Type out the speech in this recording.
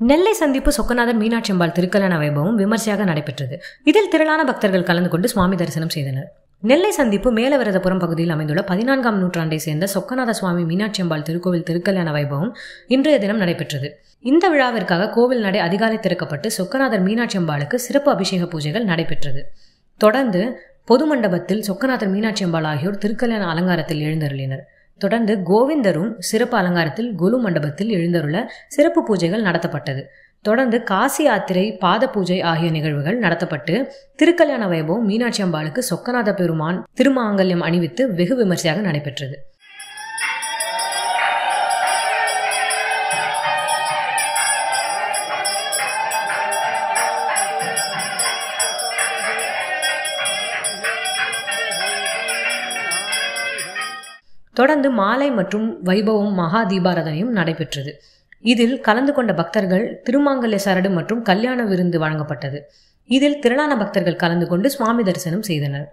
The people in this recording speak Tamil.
நெல்லை சந்திப்பு சொக்கநாதர் மீனாட்சி அம்பாள் திருக்கல்யாண வைபவம் விமர்சையாக நடைபெற்றது. இதில் திரளான பக்தர்கள் கலந்து கொண்டு சுவாமி தரிசனம் செய்தனர். நெல்லை சந்திப்பு மேலவரதபுரம் பகுதியில் அமைந்துள்ள 14ஆம் நூற்றாண்டை சேர்ந்த சொக்கநாத சுவாமி மீனாட்சி அம்பாள் திருக்கோவில் திருக்கல்யாண வைபவம் இன்றைய தினம் நடைபெற்றது. இந்த விழாவிற்காக கோவில் நடை அதிகாலை திறக்கப்பட்டு சொக்கநாதர் மீனாட்சி அம்பாளுக்கு சிறப்பு அபிஷேக பூஜைகள் நடைபெற்றது. தொடர்ந்து பொது மண்டபத்தில் சொக்கநாதர் மீனாட்சி அம்பாள் ஆகியோர் திருக்கல்யாண அலங்காரத்தில் எழுந்தருளினர். தொடர்ந்து கோவிந்தரும் சிறப்பு அலங்காரத்தில் கொலு மண்டபத்தில் எழுந்தருள சிறப்பு பூஜைகள் நடத்தப்பட்டது. தொடர்ந்து காசி யாத்திரை, பாத பூஜை ஆகிய நிகழ்வுகள் நடத்தப்பட்டு திருக்கல்யாண வைபவம் மீனாட்சி அம்பாளுக்கு சொக்கநாத பெருமான் திருமாங்கல்யம் அணிவித்து வெகு விமர்சையாக நடைபெற்றது. தொடர்ந்து மாலை மற்றும் வைபவம் மகா தீபாராதனையும் நடைபெற்றது. இதில் கலந்து கொண்ட பக்தர்கள் திருமாங்கல்ய சரடு மற்றும் கல்யாண விருந்து வழங்கப்பட்டது. இதில் திரளான பக்தர்கள் கலந்து கொண்டு சுவாமி தரிசனம் செய்தனர்.